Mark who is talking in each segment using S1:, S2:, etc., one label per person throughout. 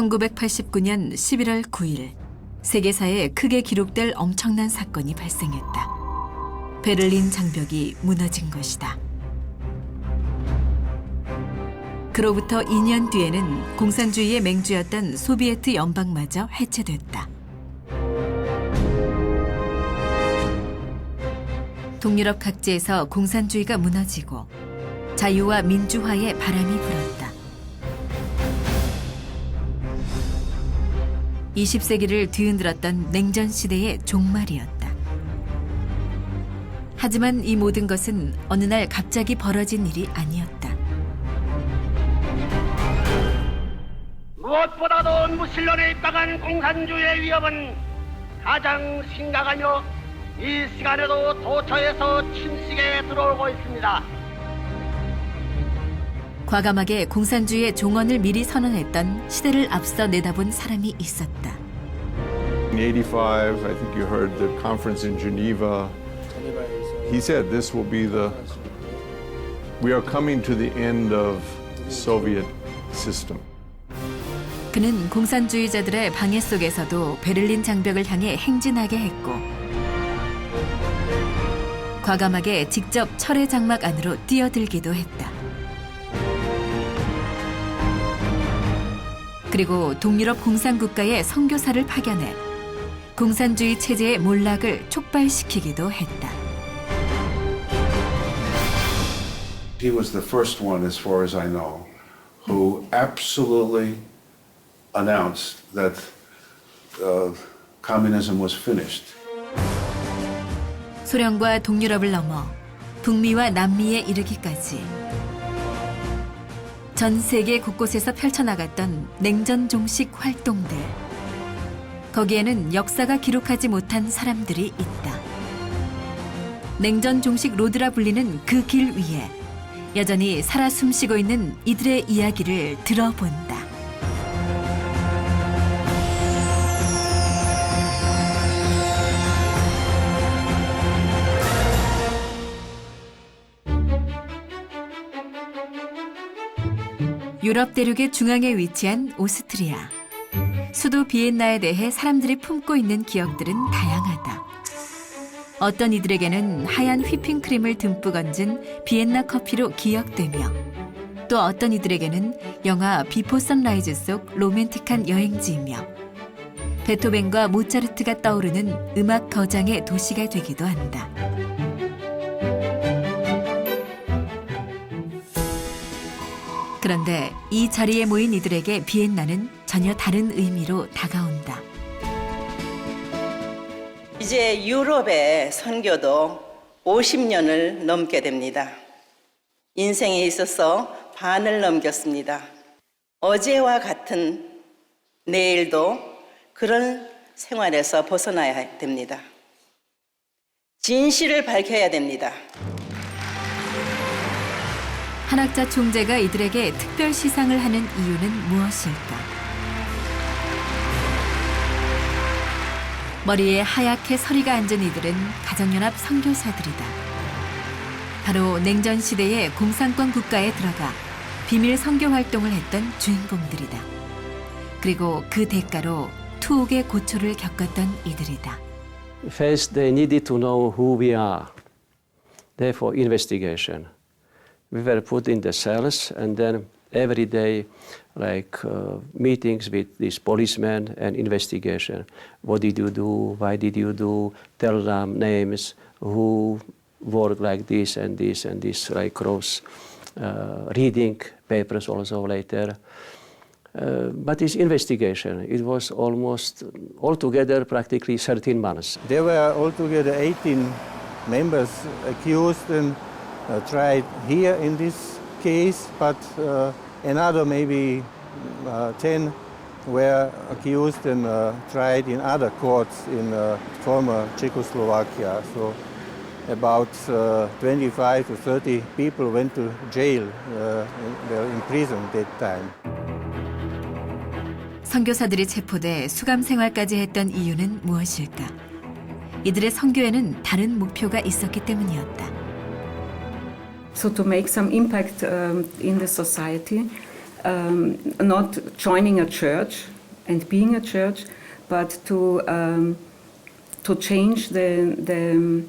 S1: 1989년 11월 9일 세계사에 크게 기록될 엄청난 사건이 발생했다. 베를린 장벽이 무너진 것이다. 그로부터 2년 뒤에는 공산주의의 맹주였던 소비에트 연방마저 해체됐다. 동유럽 각지에서 공산주의가 무너지고 자유와 민주화의 바람이 불었다. 20세기를 뒤흔들었던 냉전 시대의 종말이었다. 하지만 이 모든 것은 어느 날 갑자기 벌어진 일이 아니었다.
S2: 무엇보다도 무신론에 입각한 공산주의의 위협은 가장 심각하며 이 시간에도 도처에서 침식에 들어오고 있습니다.
S1: 과감하게 공산주의의 종언을 미리 선언했던 시대를 앞서 내다본 사람이 있었다.
S3: In 85, I think you heard the conference in Geneva. He said this will be we are coming to the end of Soviet system.
S1: 그는 공산주의자들의 방해 속에서도 베를린 장벽을 향해 행진하게 했고 과감하게 직접 철의 장막 안으로 뛰어들기도 했다. 그리고 동유럽 공산국가의 선교사를 파견해 공산주의 체제의 몰락을 촉발시키기도 했다.
S4: He was the first one, as far as I know, who absolutely announced that communism was finished.
S1: 소련과 동유럽을 넘어 북미와 남미에 이르기까지 전 세계 곳곳에서 펼쳐나갔던 냉전 종식 활동들. 거기에는 역사가 기록하지 못한 사람들이 있다. 냉전 종식 로드라 불리는 그 길 위에 여전히 살아 숨쉬고 있는 이들의 이야기를 들어본다. 유럽 대륙의 중앙에 위치한 오스트리아. 수도 비엔나에 대해 사람들이 품고 있는 기억들은 다양하다. 어떤 이들에게는 하얀 휘핑크림을 듬뿍 얹은 비엔나 커피로 기억되며 또 어떤 이들에게는 영화 비포 선라이즈 속 로맨틱한 여행지이며 베토벤과 모차르트가 떠오르는 음악 거장의 도시가 되기도 한다. 그런데 이 자리에 모인 이들에게 비엔나는 전혀 다른 의미로 다가온다.
S5: 이제 유럽의 선교도 50년을 넘게 됩니다. 인생에 있어서 반을 넘겼습니다. 어제와 같은 내일도 그런 생활에서 벗어나야 됩니다. 진실을 밝혀야 됩니다.
S1: 한학자 총재가 이들에게 특별 시상을 하는 이유는 무엇일까? 머리에 하얗게 서리가 앉은 이들은 가정연합 선교사들이다. 바로 냉전 시대의 공산권 국가에 들어가 비밀 선교 활동을 했던 주인공들이다. 그리고 그 대가로 투옥의 고초를 겪었던 이들이다.
S6: First, they needed to know who we are. Therefore, investigation. We were put in the cells, and then every day, meetings with these policemen and investigation. What did you do? Why did you do? Tell them names, who worked like this and this and this, like cross. Reading papers also later. But this investigation, it was almost altogether practically 13 months.
S7: There were altogether 18 members accused and tried here in this case, but another maybe 10 were accused and tried in other courts in former Czechoslovakia. So about 25 to 30 people went to jail. They were in prison that time.
S1: 선교사들이 체포돼 수감 생활까지 했던 이유는 무엇일까? 이들의 선교에는 다른 목표가 있었기 때문이었다.
S8: So to make some impact in the society, not joining a church and being a church, but to change the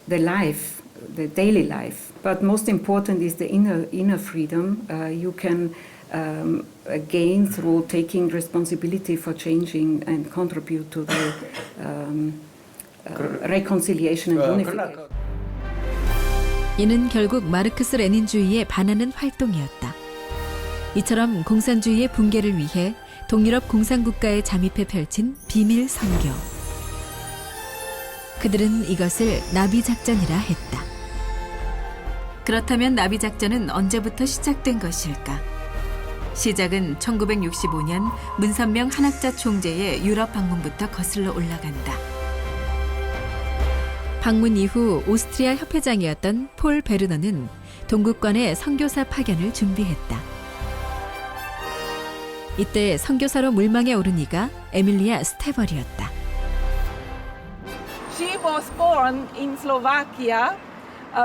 S8: life, the daily life. But most important is the inner freedom you can gain through taking responsibility for changing and contribute to the reconciliation and unification.
S1: 이는 결국 마르크스 레닌주의에 반하는 활동이었다. 이처럼 공산주의의 붕괴를 위해 동유럽 공산국가에 잠입해 펼친 비밀 선교. 그들은 이것을 나비작전이라 했다. 그렇다면 나비작전은 언제부터 시작된 것일까? 시작은 1965년 문선명 한학자 총재의 유럽 방문부터 거슬러 올라간다. 방문 이후 오스트리아 협회장이었던 폴 베르너는 동구권에 선교사 파견을 준비했다. 이때 선교사로 물망에 오른 이가 에밀리아 스테벌이었다.
S9: She was born in Slovakia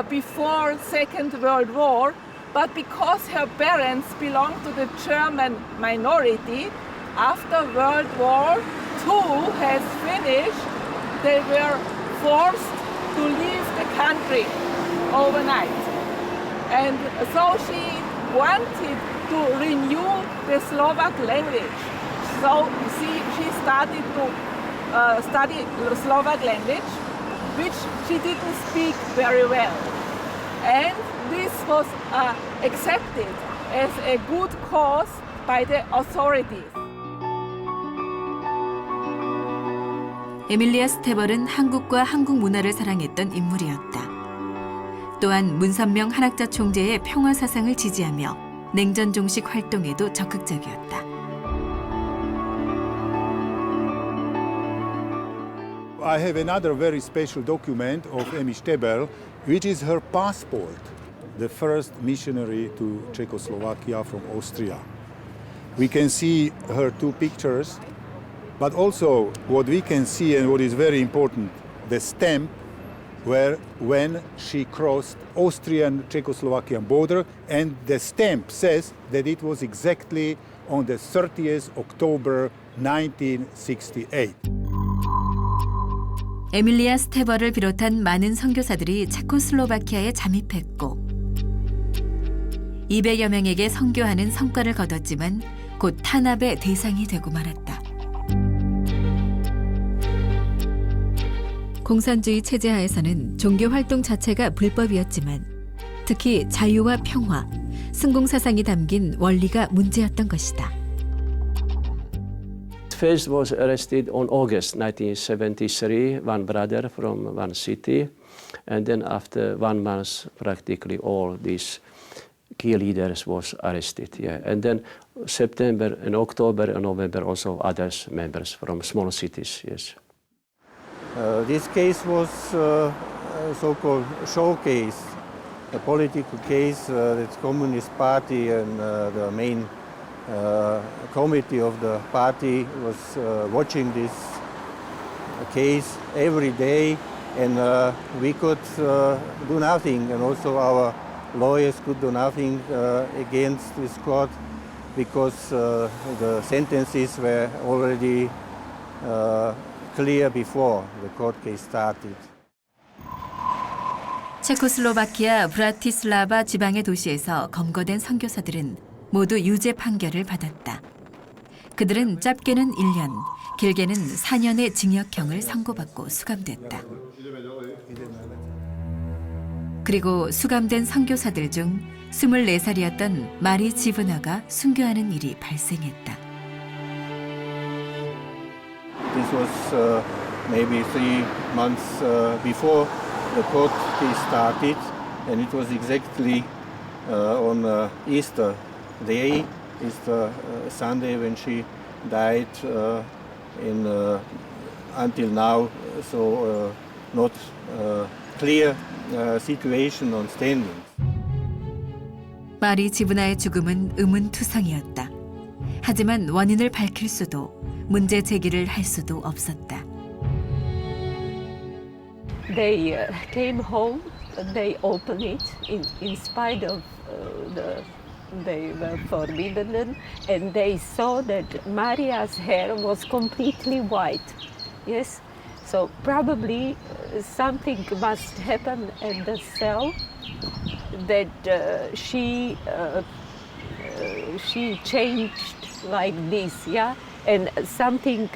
S9: before Second World War, but because her parents belonged to the German minority, after World War II has finished, they were forced to leave the country overnight. And so she wanted to renew the Slovak language. So she started to study Slovak language, which she didn't speak very well. And this was accepted as a good cause by the authorities.
S1: 에밀리아 스테벌은 한국과 한국 문화를 사랑했던 인물이었다. 또한 문선명 한학자 총재의 평화 사상을 지지하며 냉전 종식 활동에도 적극적이었다.
S10: I have another very special document of Emi Stebel, which is her passport, the first missionary to Czechoslovakia from Austria. We can see her two pictures, but also what we can see and what is very important, the stamp where when she crossed Austrian-Czechoslovakian border, and the stamp says that it was exactly on the 30th October 1968.
S1: 에밀리아 스테벌을 비롯한 많은 선교사들이 체코슬로바키아에 잠입했고 200여 명에게 선교하는 성과를 거뒀지만 곧 탄압의 대상이 되고 말았다. 공산주의 체제 하에서는 종교 활동 자체가 불법이었지만 특히 자유와 평화, 승공사상이 담긴 원리가 문제였던 것이다.
S6: First was arrested on August 1973, one brother from one city, and then after 1 month, practically all these key leaders was arrested. Yeah, and then September and October and November also others members from small cities. Yes.
S7: This case was a so-called showcase, a political case that the Communist Party and the main committee of the party was watching this case every day, and we could do nothing, and also our lawyers could do nothing against this court because the sentences were already clear before the court case started.
S1: 체코슬로바키아 브라티슬라바 지방의 도시에서 검거된 선교사들은 모두 유죄 판결을 받았다. 그들은 짧게는 1년, 길게는 4년의 징역형을 선고받고 수감됐다. 그리고 수감된 선교사들 중 24살이었던 마리 지브나가 순교하는 일이 발생했다.
S7: This was maybe 3 months before the court case started, and it was exactly on Easter Day, Easter Sunday, when she died. Until now, so not clear situation on standing.
S1: 마리 지브나의 죽음은 의문투성이었다. 하지만 원인을 밝힐 수도 문제 제기를 할 수도 없었다.
S11: They came home, they opened it in spite of the they were forbidden, and they saw that Maria's hair was completely white. Yes, so probably something must happen at the cell that she changed like this, yeah, and something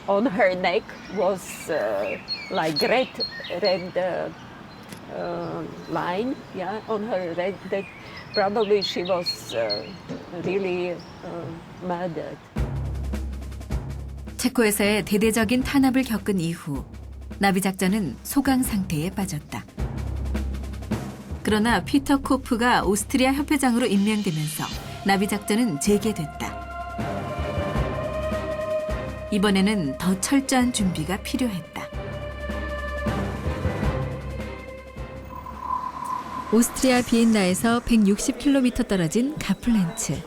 S11: on her neck was like red line, yeah, on her red. That probably she was really murdered.
S1: 체코에서의 대대적인 탄압을 겪은 이후 나비 작전은 소강 상태에 빠졌다. 그러나 피터 코프가 오스트리아 협회장으로 임명되면서 나비 작전은 재개됐다. 이번에는 더 철저한 준비가 필요했다. 오스트리아 비엔나에서 160km 떨어진 가플렌츠.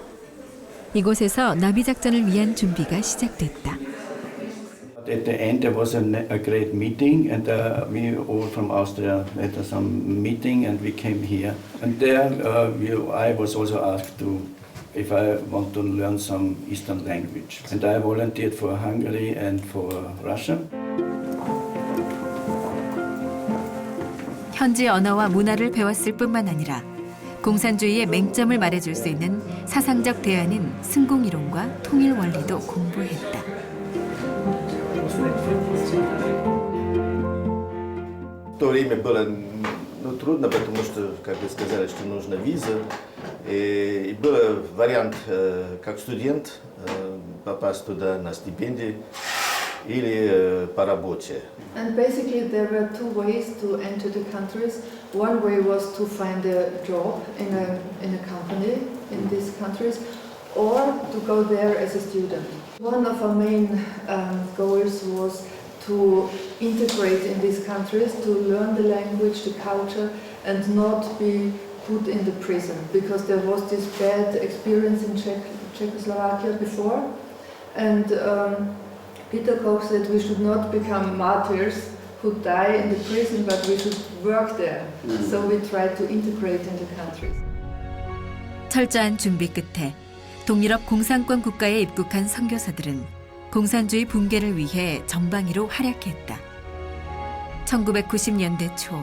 S1: 이곳에서 나비 작전을 위한 준비가 시작됐다.
S12: At the end, there was a great meeting, and we all from Austria had some meeting, and we came here. And there, I was also asked if I want to learn some Eastern language. And I volunteered for Hungary and for Russia.
S1: 현지 언어와 문화를 배웠을 뿐만 아니라 공산주의의 맹점을 말해줄 수 있는 사상적 대안인 승공이론과 통일 원리도 공부했다.
S13: В то время было трудно, потому что, как вы сказали, что нужна виза. И был вариант, как студент, попасть туда на стипендию или по работе.
S14: And basically there were two ways to enter the countries. One way was to find a job in a company in these countries, or to go there as a student. One of our main goals was to integrate in these countries, to learn the language, the culture, and not be put in the prison, because there was this bad experience in Czechoslovakia before, and Peter Koch said we should not become martyrs who die in the prison, but we should work there. So we tried to integrate in the countries.
S1: 철저한 준비 끝에 동유럽 공산권 국가에 입국한 선교사들은 공산주의 붕괴를 위해 전방위로 활약했다. 1990년대 초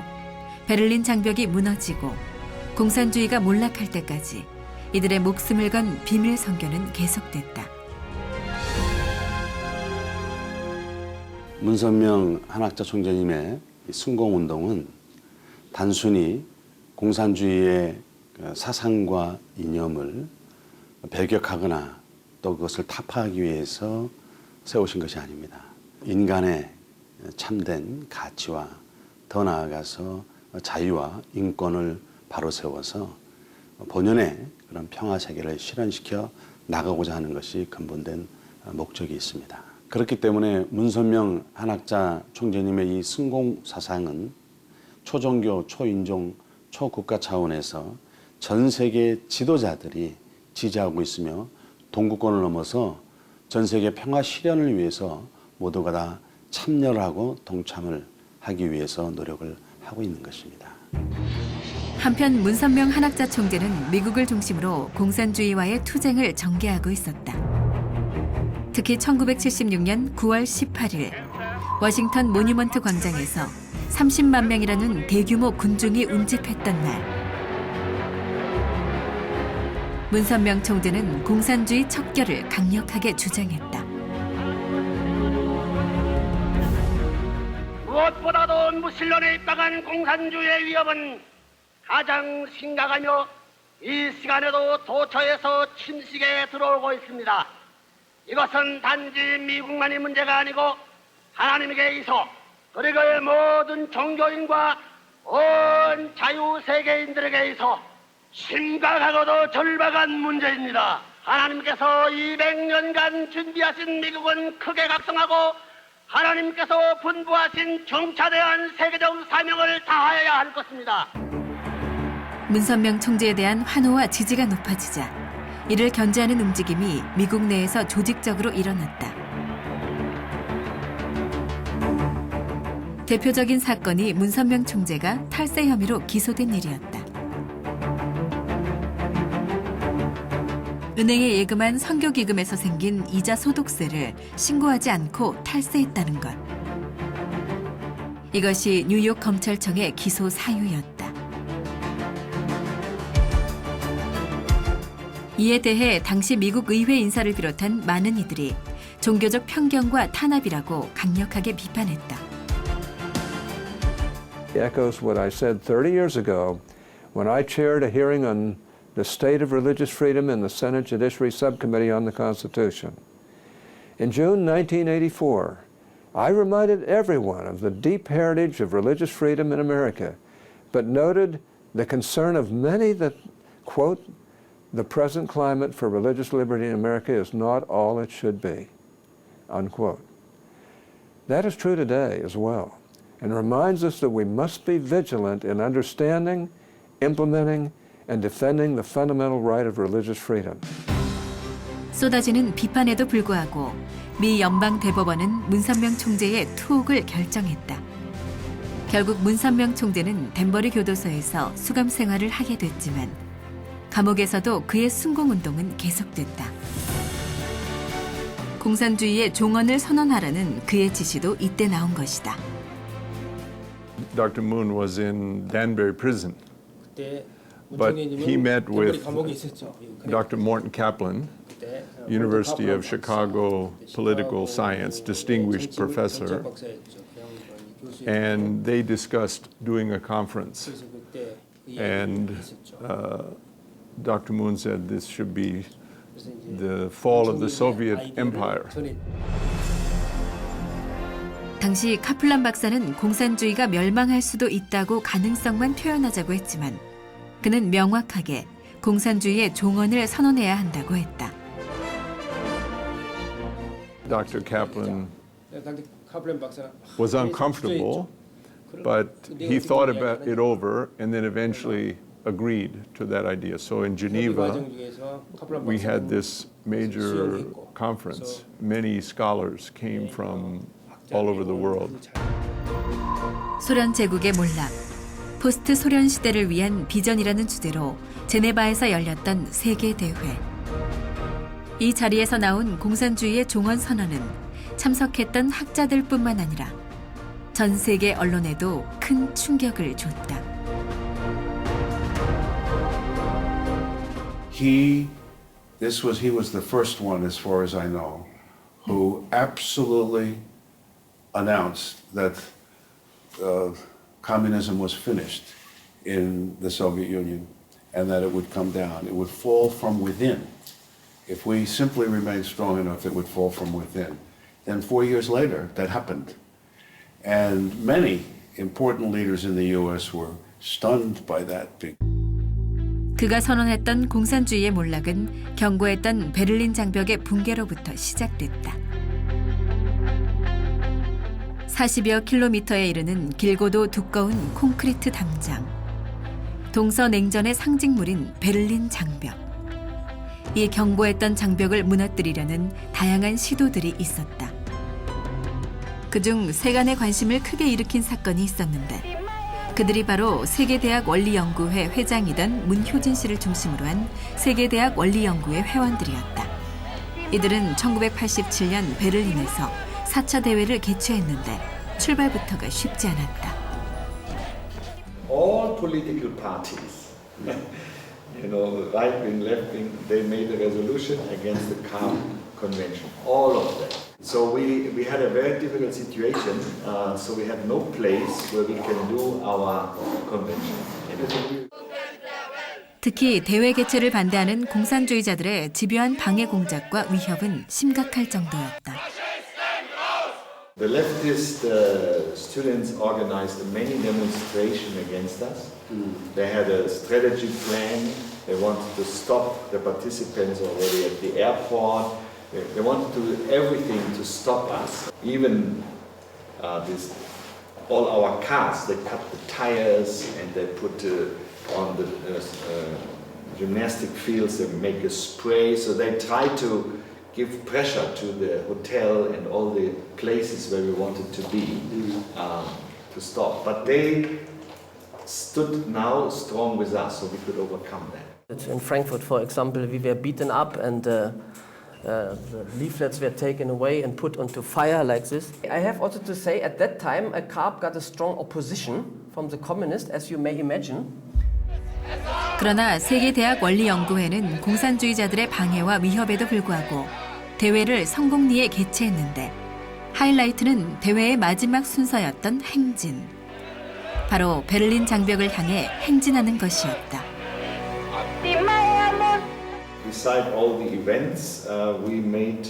S1: 베를린 장벽이 무너지고 공산주의가 몰락할 때까지 이들의 목숨을 건 비밀 선교는 계속됐다.
S4: 문선명 한학자 총재님의 승공운동은 단순히 공산주의의 사상과 이념을 배격하거나 또 그것을 타파하기 위해서 세우신 것이 아닙니다. 인간의 참된 가치와 더 나아가서 자유와 인권을 바로 세워서 본연의 그런 평화 세계를 실현시켜 나가고자 하는 것이 근본된 목적이 있습니다. 그렇기 때문에 문선명 한학자 총재님의 이 승공 사상은 초종교, 초인종, 초국가 차원에서 전 세계 지도자들이 지지하고 있으며 동구권을 넘어서 전 세계 평화 실현을 위해서 모두가 다 참여를 하고 동참을 하기 위해서 노력을 하고 있는 것입니다.
S1: 한편 문선명 한학자 총재는 미국을 중심으로 공산주의와의 투쟁을 전개하고 있었다. 특히 1976년 9월 18일 워싱턴 모뉴먼트 광장에서 30만 명이라는 대규모 군중이 운집했던 날, 문선명 총재는 공산주의 척결을 강력하게 주장했다.
S2: 무엇보다도 무신론에 입각한 공산주의의 위협은 가장 심각하며 이 시간에도 도처에서 침식에 들어오고 있습니다. 이것은 단지 미국만이 문제가 아니고 하나님께 있어 그리고 모든 종교인과 온 자유세계인들에게 있어 심각하고도 절박한 문제입니다. 하나님께서 200년간 준비하신 미국은 크게 각성하고 하나님께서 분부하신 정차대한 세계적 사명을 다하여야 할 것입니다.
S1: 문선명 총재에 대한 환호와 지지가 높아지자 이를 견제하는 움직임이 미국 내에서 조직적으로 일어났다. 대표적인 사건이 문선명 총재가 탈세 혐의로 기소된 일이었다. 은행에 예금한 선교기금에서 생긴 이자 소득세를 신고하지 않고 탈세했다는 것. 이것이 뉴욕 검찰청의 기소 사유였다. 이에 대해 당시 미국 의회 인사를 비롯한 많은 이들이 종교적 편견과 탄압이라고 강력하게 비판했다.
S3: It echoes what I said 30 years ago when I chaired a hearing on the state of religious freedom in the Senate Judiciary Subcommittee on the Constitution. In June 1984, I reminded everyone of the deep heritage of religious freedom in America, but noted the concern of many that, quote, the present climate for religious liberty in America is not all it should be, unquote. That is true today as well, and reminds us that we must be vigilant in understanding, implementing, and defending the fundamental right of religious freedom.
S1: 쏟아지는 비판에도 불구하고 미 연방 대법원은 문선명 총재의 투옥을 결정했다. 결국 문선명 총재는 댄버리 교도소에서 수감 생활을 하게 됐지만 감옥에서도 그의 순공운동은 계속됐다. 공산주의의 종언을 선언하라는 그의 지시도 이때 나온 것이다.
S3: Dr. Moon was in Danbury prison, but he met with Dr. Morton Kaplan, University of Chicago political science distinguished professor, and they discussed doing a conference. And Dr. Moon said this should be the fall of the Soviet Empire.
S1: 당시 카플란 박사는 공산주의가 멸망할 수도 있다고 가능성만 표현하자고 했지만 그는 명확하게 공산주의의 종언을 선언해야 한다고 했다.
S3: Dr. Kaplan was uncomfortable, but he thought about it over and then eventually agreed to that idea. So in Geneva, we had this major conference. Many scholars came from all over the world.
S1: 소련 제국의 몰락, 포스트 소련 시대를 위한 비전이라는 주제로 제네바에서 열렸던 세계 대회. 이 자리에서 나온 공산주의의 종언 선언은 참석했던 학자들뿐만 아니라 전 세계 언론에도 큰 충격을 줬다.
S4: He was the first one, as far as I know, who absolutely announced that communism was finished in the Soviet Union and that it would come down. It would fall from within. If we simply remained strong enough, it would fall from within. Then 4 years later, that happened. And many important leaders in the U.S. were stunned by that.
S1: 그가 선언했던 공산주의의 몰락은 경고했던 베를린 장벽의 붕괴로부터 시작됐다. 40여 킬로미터에 이르는 길고도 두꺼운 콘크리트 담장. 동서냉전의 상징물인 베를린 장벽. 이 견고했던 장벽을 무너뜨리려는 다양한 시도들이 있었다. 그중 세간의 관심을 크게 일으킨 사건이 있었는데 그들이 바로 세계대학 원리연구회 회장이던 문효진 씨를 중심으로 한 세계대학 원리연구회 회원들이었다. 이들은 1987년 베를린에서 4차 대회를 개최했는데 출발부터가 쉽지 않았다.
S15: All political parties, right wing, left wing, they made a resolution against the CAM Convention. All of them. So we had a very difficult situation. So we had no place where we can do our convention.
S1: 특히 대회 개최를 반대하는 공산주의자들의 집요한 방해 공작과 위협은 심각할 정도였다.
S15: The leftist students organized many demonstrations against us. They had a strategy plan. They wanted to stop the participants already at the airport. They wanted to do everything to stop us. Even all our cars, they cut the tires and they put on the gymnastic fields, they make a spray. So they try to give pressure to the hotel and all the places where we wanted to be to stop. But they stood now strong with us, so we could overcome that.
S16: In Frankfurt, for example, we were beaten up and the leaflets were taken away and put onto fire like this. I have also to say, at that time, Karp got a strong opposition from the communists, as you may imagine.
S1: 그러나 세계대학원리연구회는 공산주의자들의 방해와 위협에도 불구하고 대회를 성공리에 개최했는데 하이라이트는 대회의 마지막 순서였던 행진. 바로 베를린 장벽을 향해 행진하는 것이었다.
S15: Beside all the events, we made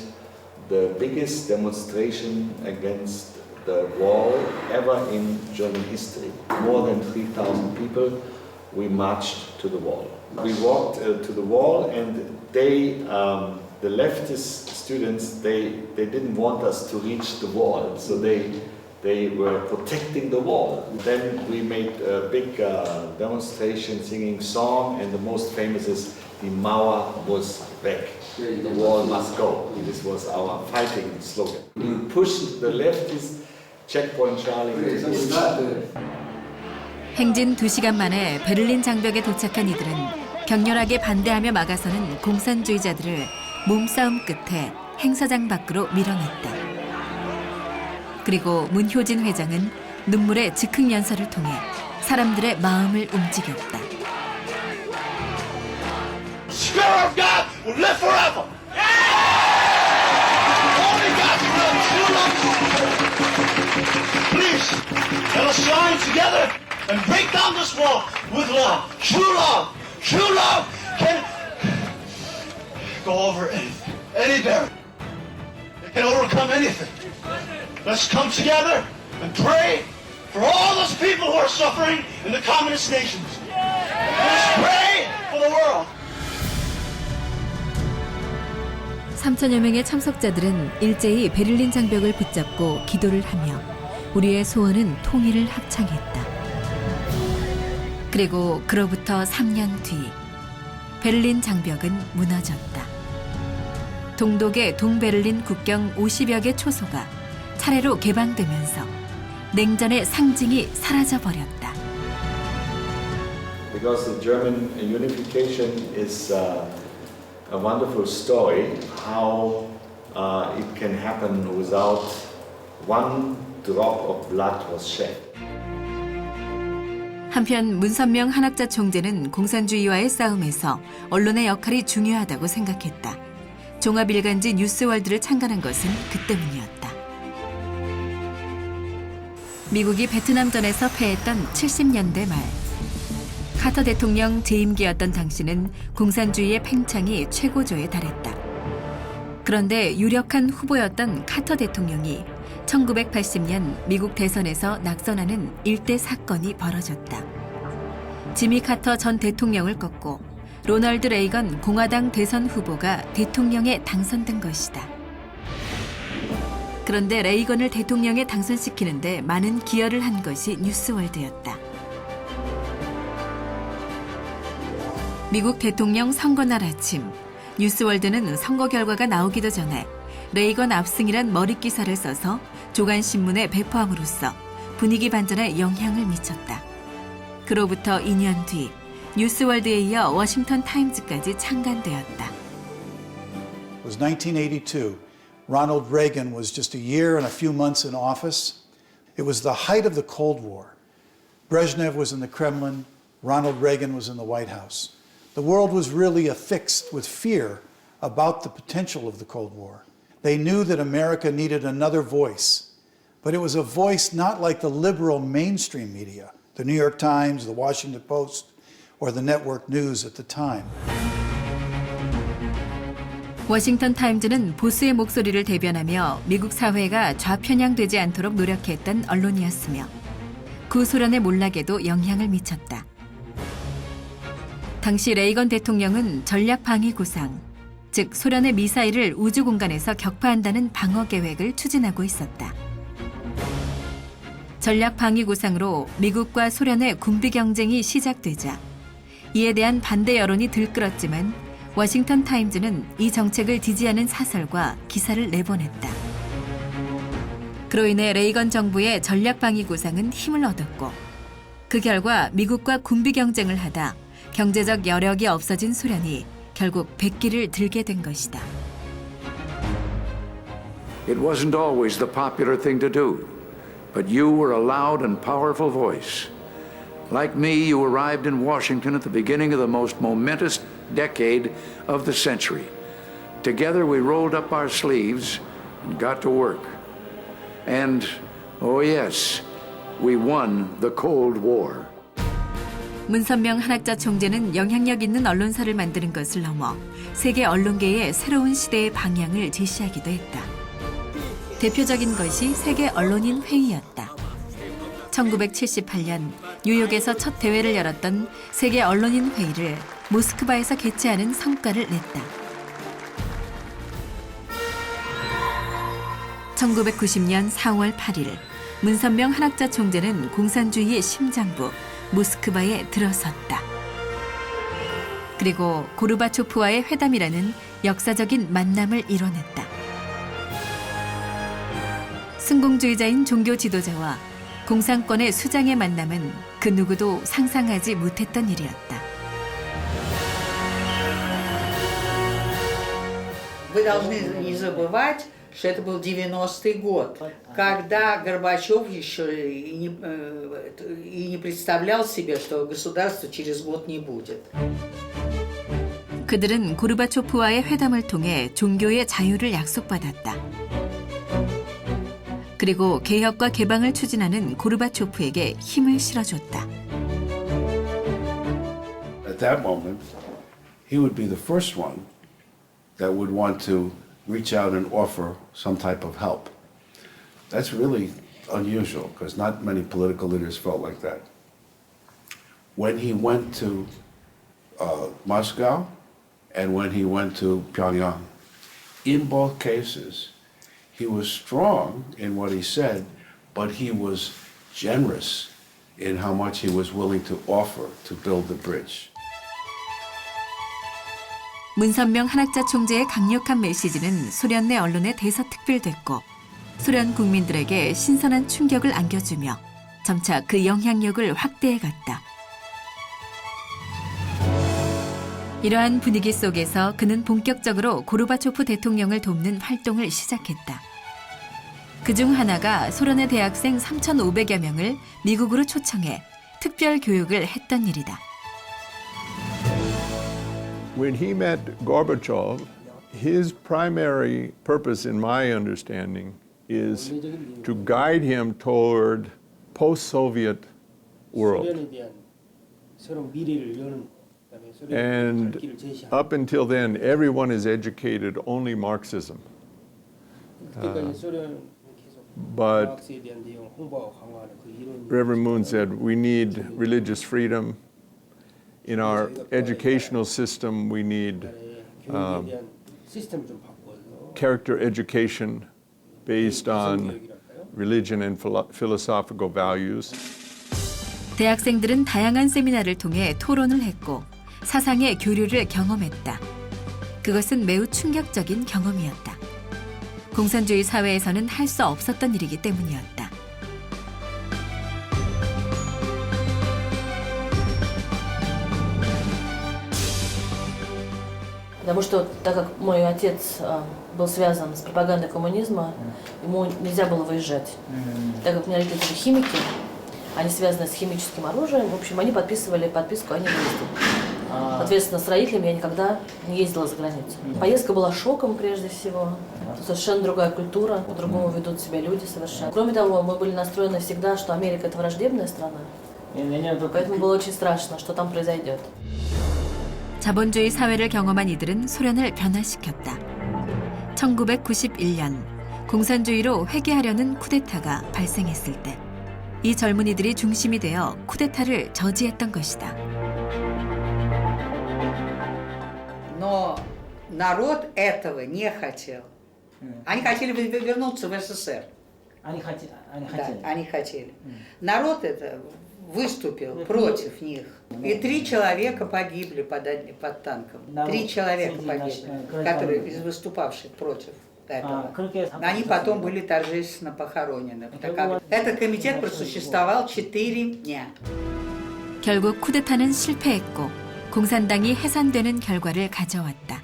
S15: the biggest demonstration against the wall ever in German history. More than 3,000 people, we marched to the wall. We walked to the wall and they, the leftist students, they didn't want us to reach the wall, so they were protecting the wall. Then we made a big demonstration singing song, and the most famous is "Die Mauer muss weg." The wall must go. This was our fighting slogan. We pushed the leftist checkpoint Charlie.
S1: 행진 2시간 만에 베를린 장벽에 도착한 이들은 격렬하게 반대하며 막아서는 공산주의자들을 몸싸움 끝에 행사장 밖으로 밀어냈다. 그리고 문효진 회장은 눈물의 즉흥 연설을 통해 사람들의 마음을 움직였다.
S2: Spirit of God will live forever. Only God can live. True love. Please, let us join together and break down this wall with love. True love. True love can go over any barrier. It can overcome anything. Let's come together and pray for all those people who are suffering in the communist nations. Let's pray for the world.
S1: 3천여 명의 참석자들은 일제히 베를린 장벽을 붙잡고 기도를 하며 우리의 소원은 통일을 합창했다. 그리고 그로부터 3년 뒤 베를린 장벽은 무너졌다. 동독의 동베를린 국경 50여 개 초소가 차례로 개방되면서 냉전의 상징이 사라져버렸다.
S15: Because the German unification is a wonderful story, how it can happen without one drop of blood was shed.
S1: 한편 문선명 한학자 총재는 공산주의와의 싸움에서 언론의 역할이 중요하다고 생각했다. 종합일간지 뉴스월드를 창간한 것은 그 때문이었다. 미국이 베트남전에서 패했던 70년대 말 카터 대통령 재임기였던 당시는 공산주의의 팽창이 최고조에 달했다. 그런데 유력한 후보였던 카터 대통령이 1980년 미국 대선에서 낙선하는 일대 사건이 벌어졌다. 지미 카터 전 대통령을 꺾고 로널드 레이건 공화당 대선 후보가 대통령에 당선된 것이다. 그런데 레이건을 대통령에 당선시키는데 많은 기여를 한 것이 뉴스월드였다. 미국 대통령 선거날 아침, 뉴스월드는 선거 결과가 나오기도 전에 레이건 압승이란 머릿기사를 써서 조간신문에 배포함으로써 분위기 반전에 영향을 미쳤다. 그로부터 2년 뒤 뉴스월드에 이어 워싱턴 타임즈까지 창간되었다.
S17: It was 1982. Ronald Reagan was just a year and a few months in office. It was the height of the Cold War. Brezhnev was in the Kremlin. Ronald Reagan was in the White House. The world was really affixed with fear about the potential of the Cold War. They knew that America needed another voice, but it was a voice not like the liberal mainstream media, the New York Times, the Washington Post, or the network news at the time.
S1: 워싱턴 타임즈는 보수의 목소리를 대변하며 미국 사회가 좌편향되지 않도록 노력했던 언론이었으며 구소련의 몰락에도 영향을 미쳤다. 당시 레이건 대통령은 전략방위구상, 즉 소련의 미사일을 우주 공간에서 격파한다는 방어 계획을 추진하고 있었다. 전략방위구상으로 미국과 소련의 군비 경쟁이 시작되자 이에 대한 반대 여론이 들끓었지만 워싱턴 타임즈는 이 정책을 지지하는 사설과 기사를 내보냈다. 그로 인해 레이건 정부의 전략방위구상은 힘을 얻었고 그 결과 미국과 군비 경쟁을 하다 경제적 여력이 없어진 소련이 결국 백기를 들게 된 것이다.
S18: It wasn't always the popular thing to do, but you were a loud and powerful voice. Like me, you arrived in Washington at the beginning of the most momentous decade of the century. Together we rolled up our sleeves and got to work. And, oh yes, we won the Cold War.
S1: 문선명 한학자 총재는 영향력 있는 언론사를 만드는 것을 넘어 세계 언론계의 새로운 시대의 방향을 제시하기도 했다. 대표적인 것이 세계 언론인 회의였다. 1978년 뉴욕에서 첫 대회를 열었던 세계 언론인 회의를 모스크바에서 개최하는 성과를 냈다. 1990년 4월 8일 문선명 한학자 총재는 공산주의의 심장부 모스크바에 들어섰다. 그리고 고르바초프와의 회담이라는 역사적인 만남을 이뤄냈다. 승공주의자인 종교 지도자와 공산권의 수장의 만남은 그 누구도 상상하지 못했던 일이었다.
S19: Вы должны не забывать, что это был 90-й год, когда Горбачев еще и не представлял себе, что государства через год не будет.
S1: 그들은 고르바초프와의 회담을 통해 종교의 자유를 약속받았다. 그리고 개혁과 개방을 추진하는 고르바초프에게 힘을 실어줬다.
S4: At that moment, he would be the first one that would want to reach out and offer some type of help. That's really unusual because not many political leaders felt like that. When he went to Moscow and when he went to Pyongyang, in both cases, he was strong in what he said, but he was generous in how much he was willing to offer to build the bridge.
S1: 문선명 한학자 총재의 강력한 메시지는 소련 내 언론에 대서특필됐고 소련 국민들에게 신선한 충격을 안겨주며 점차 그 영향력을 확대해갔다. 이러한 분위기 속에서 그는 본격적으로 고르바초프 대통령을 돕는 활동을 시작했다. 그중 하나가 소련의 대학생 3,500여 명을 미국으로 초청해 특별 교육을 했던 일이다.
S3: When he met Gorbachev, his primary purpose, in my understanding, is to guide him toward post-Soviet world. And up until then, everyone is educated only Marxism. But Reverend Moon said we need religious freedom. In our educational system, we need character education based on religion and philosophical values.
S1: 대학생들은 다양한 세미나를 통해 토론을 했고 사상의 교류를 경험했다. 그것은 매우 충격적인 경험이었다. 공산주의 사회에서는 할 수 없었던 일이기 때문이었다.
S20: Потому что, так как мой отец был связан с пропагандой коммунизма, ему нельзя было выезжать. Так как у меня родители химики, они связаны с химическим оружием, в общем, они подписывали подписку о невыезде. Соответственно, с родителями я никогда не ездила за границу. Поездка была шоком прежде всего. Совершенно другая культура, по-другому ведут себя люди совершенно. Кроме того, мы были настроены всегда, что Америка – это враждебная страна. Поэтому было очень страшно, что там произойдет.
S1: 자본주의 사회를 경험한 이들은 소련을 변화시켰다. 1991년 공산주의로 회귀하려는 쿠데타가 발생했을 때 이 젊은이들이 중심이 되어 쿠데타를 저지했던 것이다.
S19: Но народ этого не хотел. Они хотели вернуться в СССР. Они хотели. Да, они хотели. Народ это выступил против них. И 3 человека погибли под танком. 3 человека погибли, которые из выступавших против этого. Они потом были торжественно похоронены. Этот комитет просуществовал 4 дня.
S1: 결국 쿠데타는 실패했고 공산당이 해산되는 결과를 가져왔다.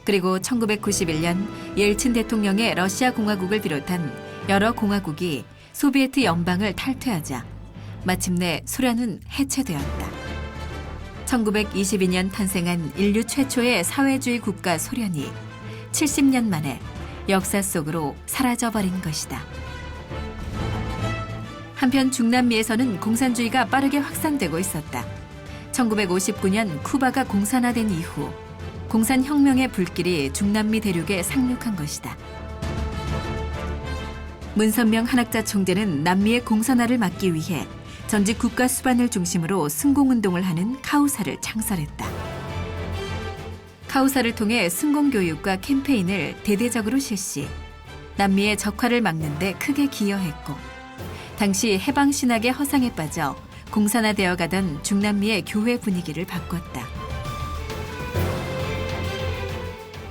S1: 그리고 1991년 옐친 대통령의 러시아 공화국을 비롯한 여러 공화국이 소비에트 연방을 탈퇴하자 마침내 소련은 해체되었다. 1922년 탄생한 인류 최초의 사회주의 국가 소련이 70년 만에 역사 속으로 사라져버린 것이다. 한편 중남미에서는 공산주의가 빠르게 확산되고 있었다. 1959년 쿠바가 공산화된 이후 공산혁명의 불길이 중남미 대륙에 상륙한 것이다. 문선명 한학자 총재는 남미의 공산화를 막기 위해 전직 국가 수반을 중심으로 승공운동을 하는 카우사를 창설했다. 카우사를 통해 승공교육과 캠페인을 대대적으로 실시, 남미의 적화를 막는 데 크게 기여했고, 당시 해방신학의 허상에 빠져 공산화되어 가던 중남미의 교회 분위기를 바꿨다.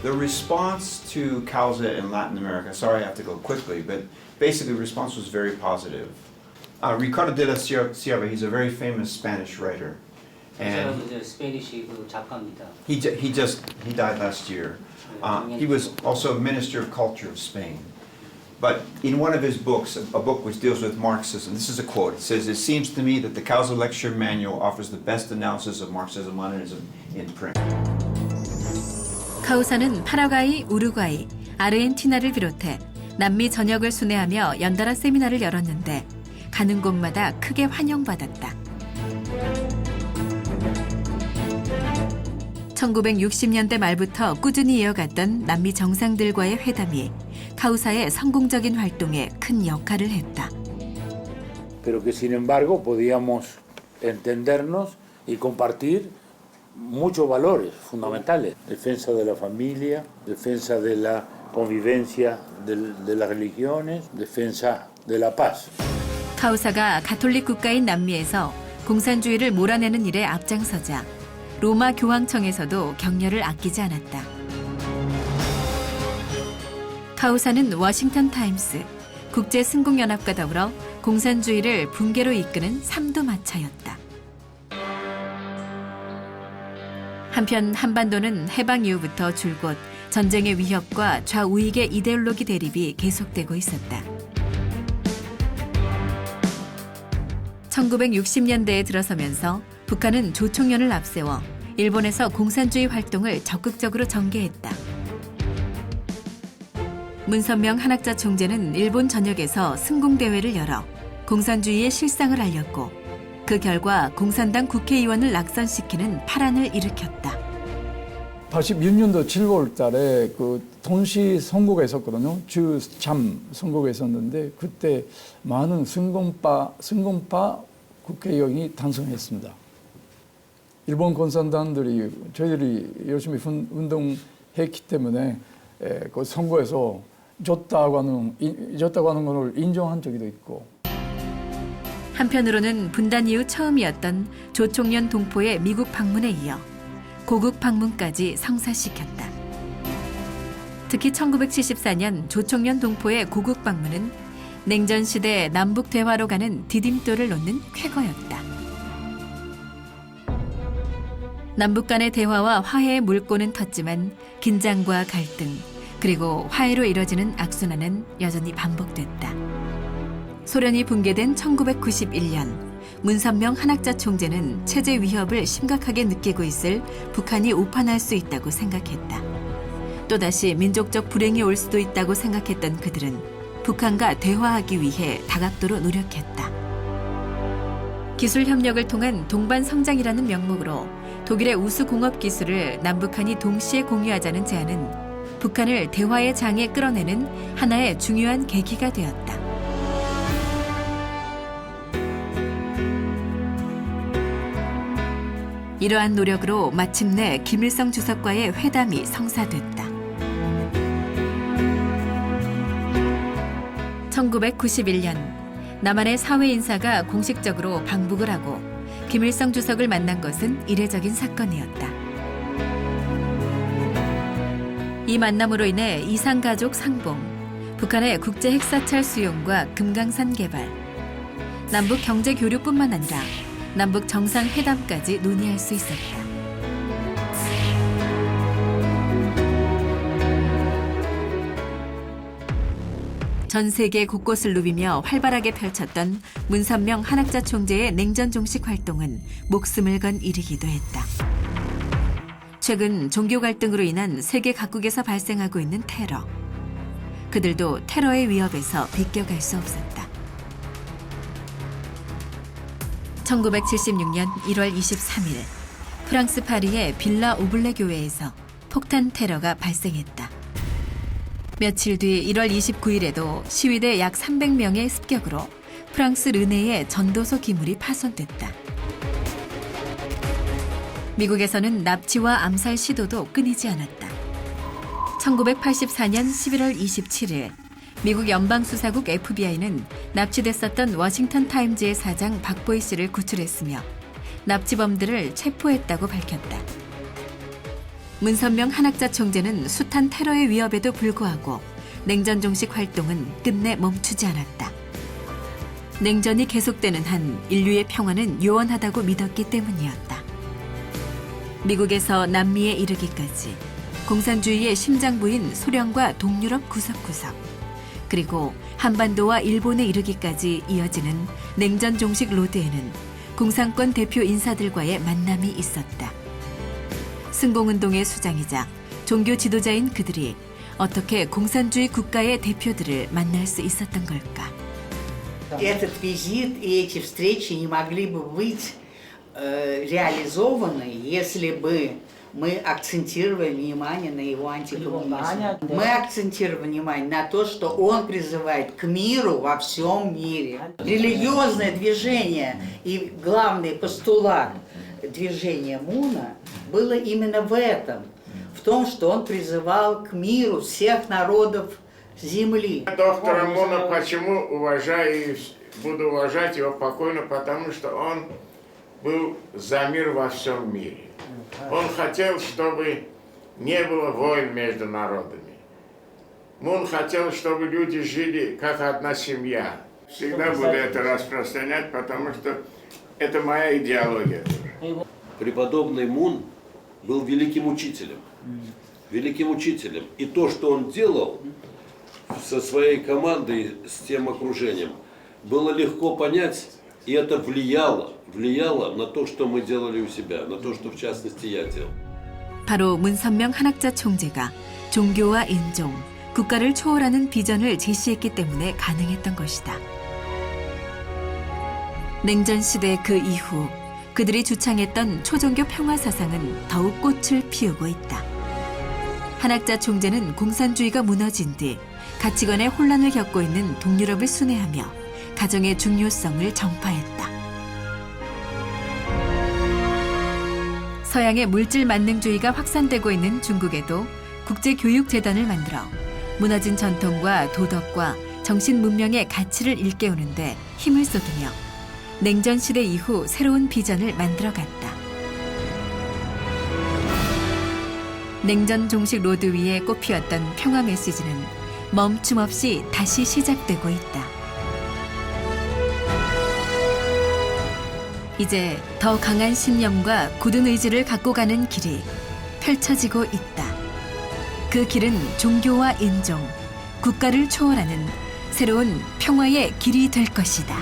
S21: The response to Causa in Latin America, sorry I have to go quickly, but basically the response was very positive. Ricardo de la Sierra, he's a very famous Spanish writer. And he died last year. He was also a minister of culture of Spain. But in one of his books, a book which deals with Marxism, this is a quote. It says, "It seems to me that the Causa Lecture Manual offers the best analysis of Marxism-Leninism in print."
S1: 카우사는 파라과이, 우루과이, 아르헨티나를 비롯해 남미 전역을 순회하며 연달아 세미나를 열었는데 가는 곳마다 크게 환영받았다. 1960년대 말부터 꾸준히 이어갔던 남미 정상들과의 회담이 카우사의 성공적인 활동에 큰 역할을 했다.
S22: Pero que sin embargo podíamos entendernos y compartir muchos valores fundamentales. Defensa de la familia, defensa de la convivencia de las religiones, defensa de la paz.
S1: 카우사가 가톨릭 국가인 남미에서 공산주의를 몰아내는 일에 앞장서자 로마 교황청에서도 격려를 아끼지 않았다. 카우사는 워싱턴 타임스, 국제승공연합과 더불어 공산주의를 붕괴로 이끄는 삼두마차였다. 한편 한반도는 해방 이후부터 줄곧 전쟁의 위협과 좌우익의 이데올로기 대립이 계속되고 있었다. 1960년대에 들어서면서 북한은 조총련을 앞세워 일본에서 공산주의 활동을 적극적으로 전개했다. 문선명 한학자 총재는 일본 전역에서 승공대회를 열어 공산주의의 실상을 알렸고 그 결과 공산당 국회의원을 낙선시키는 파란을 일으켰다.
S23: 86년도 7월 달에 그 동시 선거가 있었거든요. 주참 선거가 있었는데 그때 많은 승공파 국회의원이 당선했습니다. 일본 공산당들이 저희들이 열심히 운동했기 때문에 그 선거에서 졌다고 하는 것을 인정한 적도 있고.
S1: 한편으로는 분단 이후 처음이었던 조총련 동포의 미국 방문에 이어 고국 방문까지 성사시켰다. 특히 1974년 조총련 동포의 고국 방문은 냉전 시대 남북 대화로 가는 디딤돌을 놓는 쾌거였다. 남북 간의 대화와 화해의 물꼬는 텄지만 긴장과 갈등, 그리고 화해로 이뤄지는 악순환은 여전히 반복됐다. 소련이 붕괴된 1991년, 문선명 한학자 총재는 체제 위협을 심각하게 느끼고 있을 북한이 오판할 수 있다고 생각했다. 또다시 민족적 불행이 올 수도 있다고 생각했던 그들은 북한과 대화하기 위해 다각도로 노력했다. 기술 협력을 통한 동반 성장이라는 명목으로 독일의 우수 공업 기술을 남북한이 동시에 공유하자는 제안은 북한을 대화의 장에 끌어내는 하나의 중요한 계기가 되었다. 이러한 노력으로 마침내 김일성 주석과의 회담이 성사됐다. 1991년 남한의 사회 인사가 공식적으로 방북을 하고 김일성 주석을 만난 것은 이례적인 사건이었다. 이 만남으로 인해 이산가족 상봉, 북한의 국제 핵사찰 수용과 금강산 개발, 남북 경제 교류뿐만 아니라 남북 정상회담까지 논의할 수 있었다. 전 세계 곳곳을 누비며 활발하게 펼쳤던 문선명 한학자 총재의 냉전 종식 활동은 목숨을 건 일이기도 했다. 최근 종교 갈등으로 인한 세계 각국에서 발생하고 있는 테러. 그들도 테러의 위협에서 비껴갈 수 없었다. 1976년 1월 23일 프랑스 파리의 빌라 오블레 교회에서 폭탄 테러가 발생했다. 며칠 뒤 1월 29일에도 시위대 약 300명의 습격으로 프랑스 르네의 전도서 기물이 파손됐다. 미국에서는 납치와 암살 시도도 끊이지 않았다. 1984년 11월 27일 미국 연방수사국 FBI는 납치됐었던 워싱턴 타임즈의 사장 박보이 씨를 구출했으며 납치범들을 체포했다고 밝혔다. 문선명 한학자 총재는 숱한 테러의 위협에도 불구하고 냉전 종식 활동은 끝내 멈추지 않았다. 냉전이 계속되는 한 인류의 평화는 요원하다고 믿었기 때문이었다. 미국에서 남미에 이르기까지 공산주의의 심장부인 소련과 동유럽 구석구석, 그리고 한반도와 일본에 이르기까지 이어지는 냉전 종식 로드에는 공산권 대표 인사들과의 만남이 있었다. 승공운동의 수장이자 종교 지도자인 그들이 어떻게 공산주의 국가의 대표들을 만날 수 있었던 걸까?
S19: Этот визит и эти встречи не могли бы быть реализованы, если бы мы акцентировали внимание на его антикоммунизм. Мы акцентировали внимание на то, что он призывает к миру во всем мире. Религиозное движение и главный постулат движения Муна было именно в этом, в том, что он призывал к миру всех народов земли.
S5: Доктора Муна почему уважаю и буду уважать его покойно, потому что он был за мир во всем мире. Он хотел, чтобы не было войн между народами. Мун хотел, чтобы люди жили как одна семья. Всегда буду это распространять, потому что это моя идеология.
S8: Преподобный Мун был великим учителем. Великим учителем. И то, что он делал со своей командой, с тем окружением, было легко понять, и это влияло на то, что мы делали у себя, на то, что в частности я делал.
S1: 바로 문선명 한학자 총재가 종교와 인종, 국가를 초월하는 비전을 제시했기 때문에 가능했던 것이다. 냉전 시대 그 이후 그들이 주창했던 초종교 평화 사상은 더욱 꽃을 피우고 있다. 한학자 총재는 공산주의가 무너진 뒤 가치관의 혼란을 겪고 있는 동유럽을 순회하며 가정의 중요성을 전파했다. 서양의 물질 만능주의가 확산되고 있는 중국에도 국제교육재단을 만들어 무너진 전통과 도덕과 정신 문명의 가치를 일깨우는데 힘을 쏟으며 냉전 시대 이후 새로운 비전을 만들어갔다. 냉전 종식 로드 위에 꽃피었던 평화 메시지는 멈춤 없이 다시 시작되고 있다. 이제 더 강한 신념과 굳은 의지를 갖고 가는 길이 펼쳐지고 있다. 그 길은 종교와 인종, 국가를 초월하는 새로운 평화의 길이 될 것이다.